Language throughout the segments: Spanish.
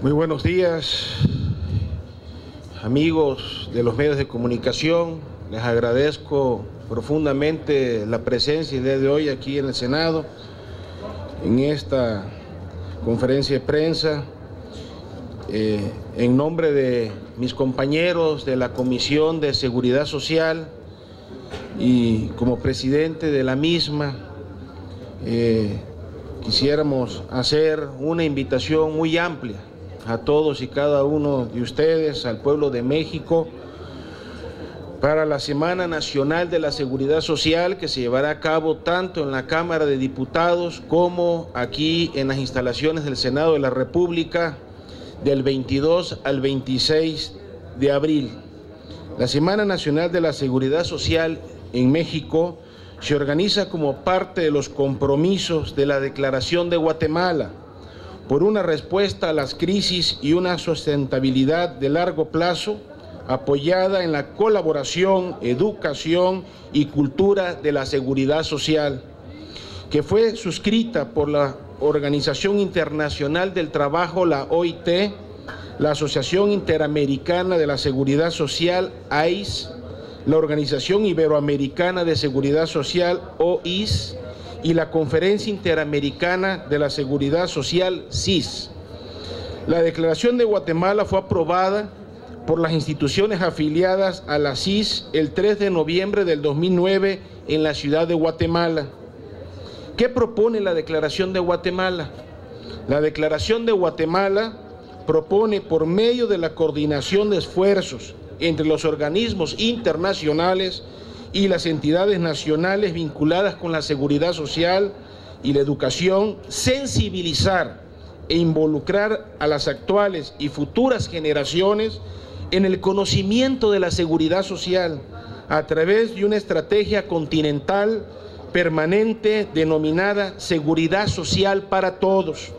Muy buenos días, amigos de los medios de comunicación. Les agradezco profundamente la presencia el día de hoy aquí en el Senado, en esta conferencia de prensa. En nombre de mis compañeros de la Comisión de Seguridad Social y como presidente de la misma, quisiéramos hacer una invitación muy amplia a todos y cada uno de ustedes, al pueblo de México, para la Semana Nacional de la Seguridad Social, que se llevará a cabo tanto en la Cámara de Diputados como aquí en las instalaciones del Senado de la República, del 22 al 26 de abril. La Semana Nacional de la Seguridad Social en México se organiza como parte de los compromisos de la Declaración de Guatemala por una respuesta a las crisis y una sustentabilidad de largo plazo apoyada en la colaboración, educación y cultura de la seguridad social, que fue suscrita por la Organización Internacional del Trabajo, la OIT, la Asociación Interamericana de la Seguridad Social, AIS, la Organización Iberoamericana de Seguridad Social, OIS, y la Conferencia Interamericana de la Seguridad Social, CIS. La Declaración de Guatemala fue aprobada por las instituciones afiliadas a la CIS el 3 de noviembre del 2009 en la ciudad de Guatemala. ¿Qué propone la Declaración de Guatemala? La Declaración de Guatemala propone, por medio de la coordinación de esfuerzos entre los organismos internacionales y las entidades nacionales vinculadas con la seguridad social y la educación, sensibilizar e involucrar a las actuales y futuras generaciones en el conocimiento de la seguridad social a través de una estrategia continental permanente denominada Seguridad Social para Todos,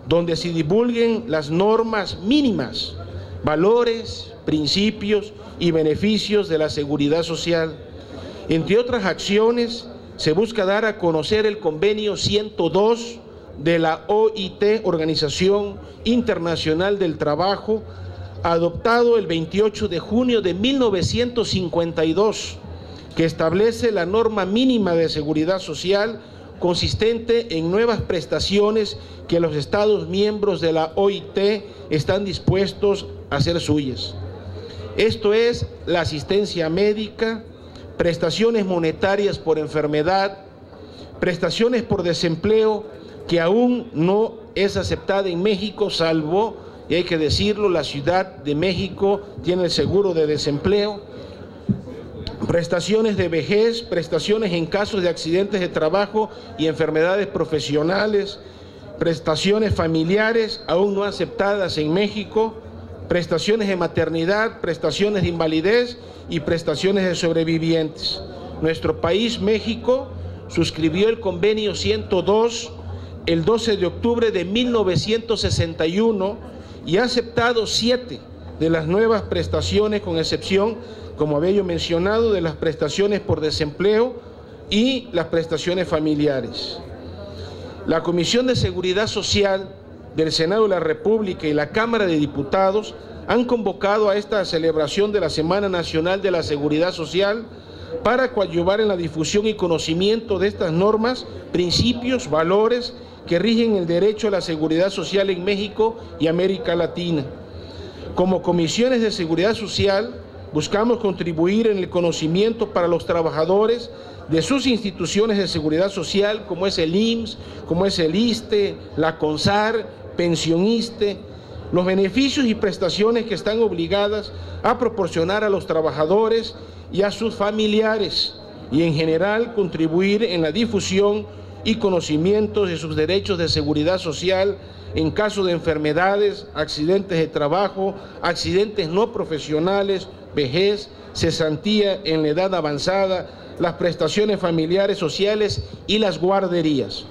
donde se divulguen las normas mínimas, valores, principios y beneficios de la seguridad social. Entre otras acciones, se busca dar a conocer el Convenio 102 de la OIT, Organización Internacional del Trabajo, adoptado el 28 de junio de 1952, que establece la norma mínima de seguridad social consistente en nuevas prestaciones que los Estados miembros de la OIT están dispuestos a hacer suyas. Esto es la asistencia médica, prestaciones monetarias por enfermedad, prestaciones por desempleo, que aún no es aceptada en México, salvo, y hay que decirlo, la Ciudad de México tiene el seguro de desempleo, prestaciones de vejez, prestaciones en casos de accidentes de trabajo y enfermedades profesionales, prestaciones familiares aún no aceptadas en México, prestaciones de maternidad, prestaciones de invalidez y prestaciones de sobrevivientes. Nuestro país, México, suscribió el Convenio 102 el 12 de octubre de 1961 y ha aceptado 7 de las nuevas prestaciones, con excepción, como había yo mencionado, de las prestaciones por desempleo y las prestaciones familiares. La Comisión de Seguridad Social del Senado de la República y la Cámara de Diputados han convocado a esta celebración de la Semana Nacional de la Seguridad Social para coadyuvar en la difusión y conocimiento de estas normas, principios, valores que rigen el derecho a la seguridad social en México y América Latina. Como comisiones de seguridad social, buscamos contribuir en el conocimiento para los trabajadores de sus instituciones de seguridad social, como es el IMSS, como es el ISSSTE, la CONSAR, Pensioniste, los beneficios y prestaciones que están obligadas a proporcionar a los trabajadores y a sus familiares, y en general contribuir en la difusión y conocimiento de sus derechos de seguridad social en caso de enfermedades, accidentes de trabajo, accidentes no profesionales, vejez, cesantía en la edad avanzada, las prestaciones familiares sociales y las guarderías.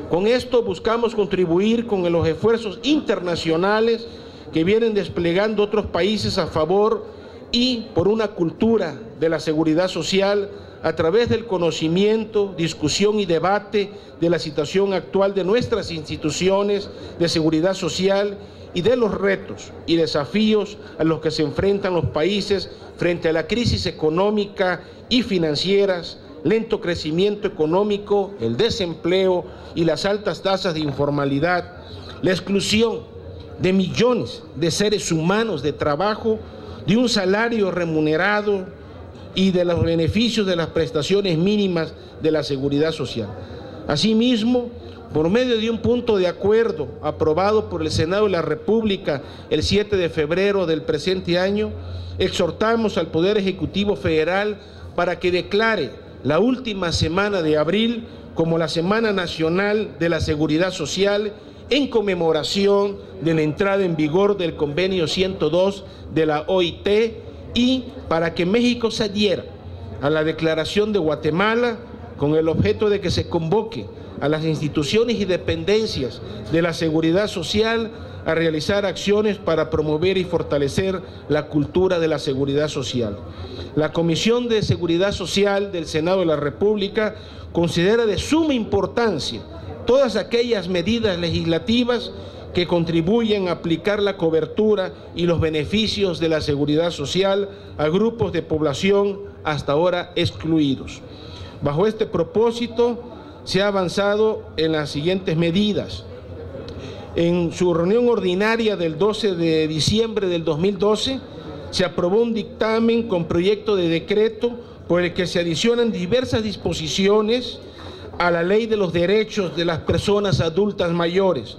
Con esto buscamos contribuir con los esfuerzos internacionales que vienen desplegando otros países a favor y por una cultura de la seguridad social a través del conocimiento, discusión y debate de la situación actual de nuestras instituciones de seguridad social y de los retos y desafíos a los que se enfrentan los países frente a la crisis económica y financieras, lento crecimiento económico, el desempleo y las altas tasas de informalidad, la exclusión de millones de seres humanos de trabajo, de un salario remunerado y de los beneficios de las prestaciones mínimas de la seguridad social. Asimismo, por medio de un punto de acuerdo aprobado por el Senado de la República el 7 de febrero del presente año, exhortamos al Poder Ejecutivo Federal para que declare la última semana de abril como la Semana Nacional de la Seguridad Social en conmemoración de la entrada en vigor del Convenio 102 de la OIT y para que México se adhiera a la Declaración de Guatemala con el objeto de que se convoque a las instituciones y dependencias de la seguridad social a realizar acciones para promover y fortalecer la cultura de la seguridad social. La Comisión de Seguridad Social del Senado de la República considera de suma importancia todas aquellas medidas legislativas que contribuyen a aplicar la cobertura y los beneficios de la seguridad social a grupos de población hasta ahora excluidos. Bajo este propósito, se ha avanzado en las siguientes medidas. En su reunión ordinaria del 12 de diciembre del 2012, se aprobó un dictamen con proyecto de decreto por el que se adicionan diversas disposiciones a la Ley de los Derechos de las Personas Adultas Mayores,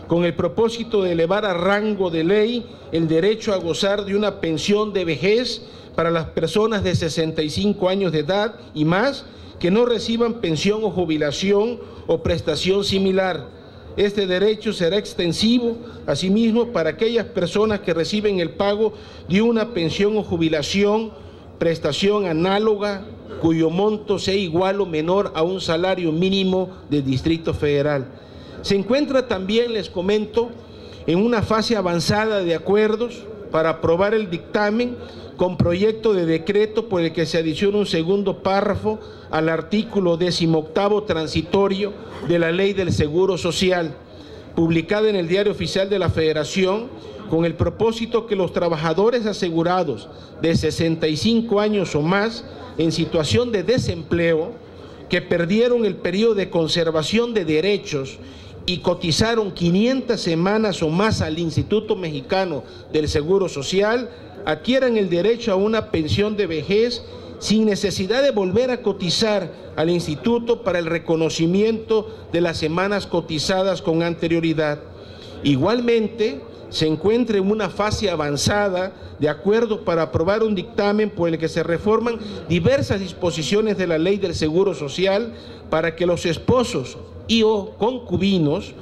con el propósito de elevar a rango de ley el derecho a gozar de una pensión de vejez para las personas de 65 años de edad y más que no reciban pensión o jubilación o prestación similar. Este derecho será extensivo, asimismo, para aquellas personas que reciben el pago de una pensión o jubilación, prestación análoga, cuyo monto sea igual o menor a un salario mínimo del Distrito Federal. Se encuentra también, les comento, en una fase avanzada de acuerdos para aprobar el dictamen con proyecto de decreto por el que se adiciona un segundo párrafo al artículo 18º transitorio de la Ley del Seguro Social, publicada en el Diario Oficial de la Federación, con el propósito que los trabajadores asegurados de 65 años o más en situación de desempleo, que perdieron el periodo de conservación de derechos y cotizaron 500 semanas o más al Instituto Mexicano del Seguro Social, adquieran el derecho a una pensión de vejez sin necesidad de volver a cotizar al instituto para el reconocimiento de las semanas cotizadas con anterioridad. Igualmente, se encuentra en una fase avanzada de acuerdo para aprobar un dictamen por el que se reforman diversas disposiciones de la Ley del Seguro Social para que los esposos y o concubinos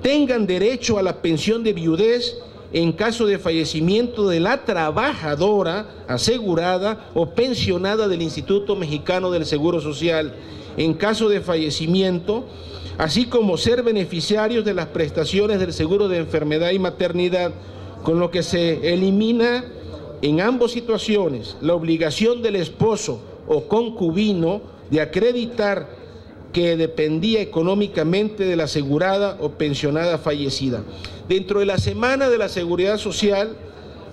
tengan derecho a la pensión de viudez en caso de fallecimiento de la trabajadora asegurada o pensionada del Instituto Mexicano del Seguro Social, en caso de fallecimiento, así como ser beneficiarios de las prestaciones del seguro de enfermedad y maternidad, con lo que se elimina en ambas situaciones la obligación del esposo o concubino de acreditar que dependía económicamente de la asegurada o pensionada fallecida. Dentro de la Semana de la Seguridad Social,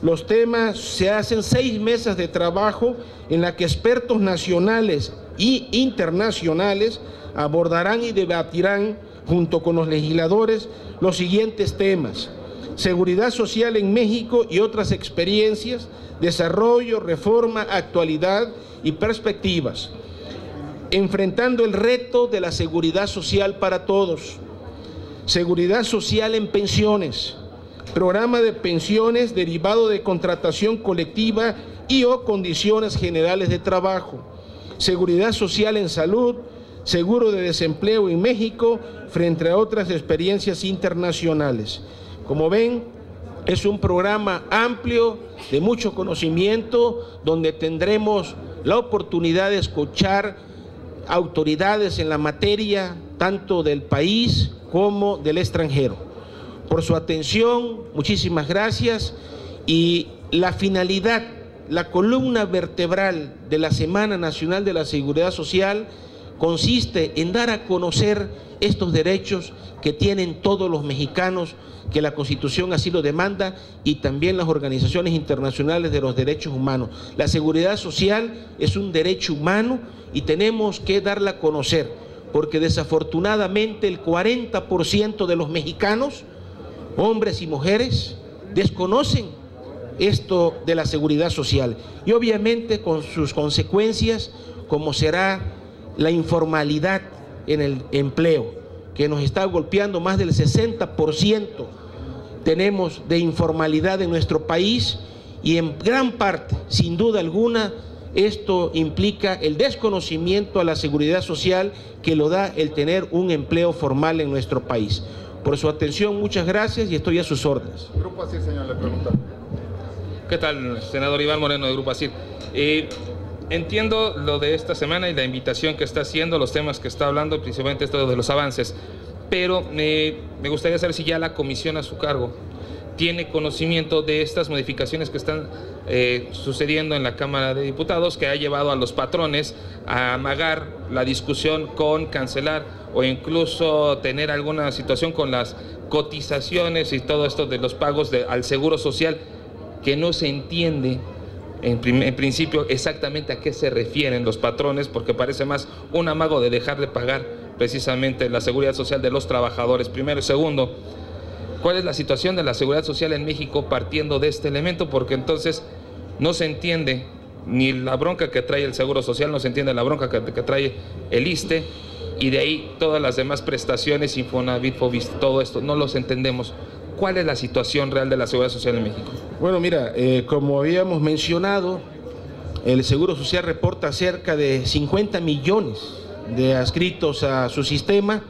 los temas se hacen 6 mesas de trabajo en la que expertos nacionales y internacionales abordarán y debatirán junto con los legisladores los siguientes temas: seguridad social en México y otras experiencias, desarrollo, reforma, actualidad y perspectivas, enfrentando el reto de la seguridad social para todos, seguridad social en pensiones, programa de pensiones derivado de contratación colectiva y o condiciones generales de trabajo, seguridad social en salud, seguro de desempleo en México, frente a otras experiencias internacionales. Como ven, es un programa amplio, de mucho conocimiento, donde tendremos la oportunidad de escuchar autoridades en la materia, tanto del país como del extranjero. Por su atención, muchísimas gracias, y la finalidad la columna vertebral de la Semana Nacional de la Seguridad Social consiste en dar a conocer estos derechos que tienen todos los mexicanos, que la Constitución así lo demanda, y también las organizaciones internacionales de los derechos humanos. La seguridad social es un derecho humano y tenemos que darla a conocer, porque desafortunadamente el 40% de los mexicanos, hombres y mujeres, desconocen esto de la seguridad social, y obviamente con sus consecuencias, como será la informalidad en el empleo, que nos está golpeando. Más del 60% tenemos de informalidad en nuestro país, y en gran parte, sin duda alguna, esto implica el desconocimiento a la seguridad social que lo da el tener un empleo formal en nuestro país. Por su atención, muchas gracias y estoy a sus órdenes. Grupo ASIR, señor, le pregunta. ¿Qué tal, senador Iván Moreno de Grupo ASIR? Entiendo lo de esta semana y la invitación que está haciendo, los temas que está hablando, principalmente esto de los avances, pero me gustaría saber si ya la comisión a su cargo tiene conocimiento de estas modificaciones que están sucediendo en la Cámara de Diputados, que ha llevado a los patrones a amagar la discusión con cancelar o incluso tener alguna situación con las cotizaciones y todo esto de los pagos al Seguro Social, que no se entiende en principio exactamente a qué se refieren los patrones, porque parece más un amago de dejar de pagar precisamente la seguridad social de los trabajadores. Primero. Y segundo, ¿cuál es la situación de la seguridad social en México partiendo de este elemento? Porque entonces no se entiende ni la bronca que trae el Seguro Social, no se entiende la bronca que trae el ISSSTE, y de ahí todas las demás prestaciones, Infonavit, Fobis, todo esto, no los entendemos. ¿Cuál es la situación real de la seguridad social en México? Bueno, mira, como habíamos mencionado, el Seguro Social reporta cerca de 50 millones de adscritos a su sistema.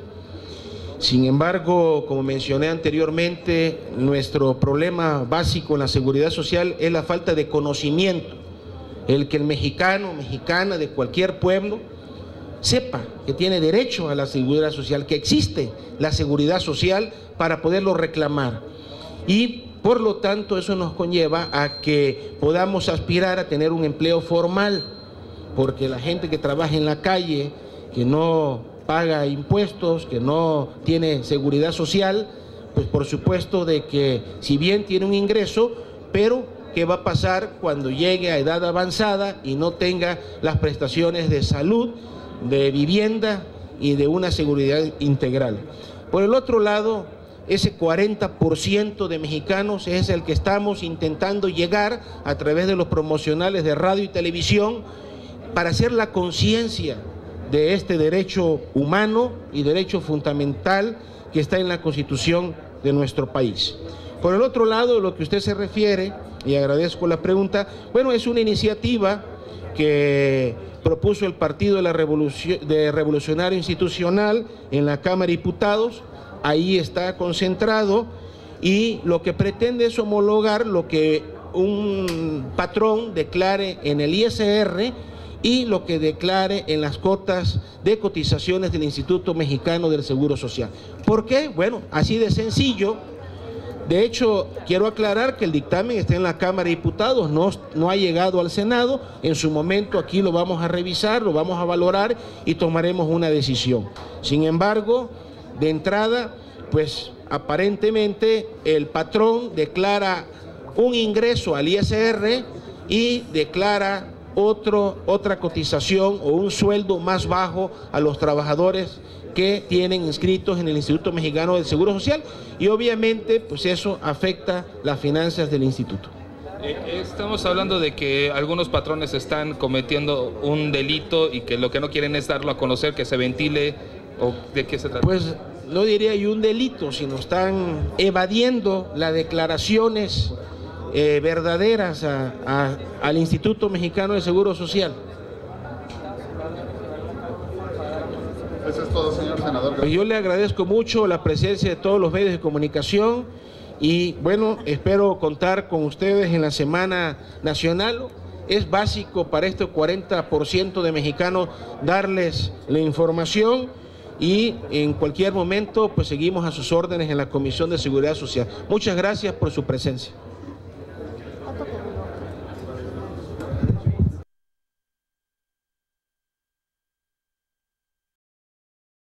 Sin embargo, como mencioné anteriormente, nuestro problema básico en la seguridad social es la falta de conocimiento. El que el mexicano o mexicana de cualquier pueblo sepa que tiene derecho a la seguridad social, que existe la seguridad social para poderlo reclamar. Y por lo tanto eso nos conlleva a que podamos aspirar a tener un empleo formal, porque la gente que trabaja en la calle, que no paga impuestos, que no tiene seguridad social, pues por supuesto de que si bien tiene un ingreso, pero ¿qué va a pasar cuando llegue a edad avanzada y no tenga las prestaciones de salud, de vivienda y de una seguridad integral? Por el otro lado, ese 40% de mexicanos es el que estamos intentando llegar a través de los promocionales de radio y televisión para hacer la conciencia de este derecho humano y derecho fundamental que está en la Constitución de nuestro país. Por el otro lado, lo que usted se refiere, y agradezco la pregunta, bueno, es una iniciativa que propuso el Partido de Revolucionario Institucional en la Cámara de Diputados. Ahí está concentrado, y lo que pretende es homologar lo que un patrón declare en el ISR y lo que declare en las cuotas de cotizaciones del Instituto Mexicano del Seguro Social. ¿Por qué? Bueno, así de sencillo. De hecho, quiero aclarar que el dictamen está en la Cámara de Diputados, no ha llegado al Senado. En su momento aquí lo vamos a revisar, lo vamos a valorar y tomaremos una decisión. Sin embargo, de entrada, pues aparentemente el patrón declara un ingreso al ISR y declara otra cotización o un sueldo más bajo a los trabajadores que tienen inscritos en el Instituto Mexicano del Seguro Social, y obviamente pues eso afecta las finanzas del instituto. Estamos hablando de que algunos patrones están cometiendo un delito y que lo que no quieren es darlo a conocer, que se ventile, ¿o de qué se trata? Pues no diría yo un delito, sino están evadiendo las declaraciones verdaderas al Instituto Mexicano de Seguro Social. Eso es todo, señor senador. Pues yo le agradezco mucho la presencia de todos los medios de comunicación y bueno, espero contar con ustedes en la Semana Nacional. Es básico para este 40% de mexicanos darles la información, y en cualquier momento pues seguimos a sus órdenes en la Comisión de Seguridad Social. Muchas gracias por su presencia.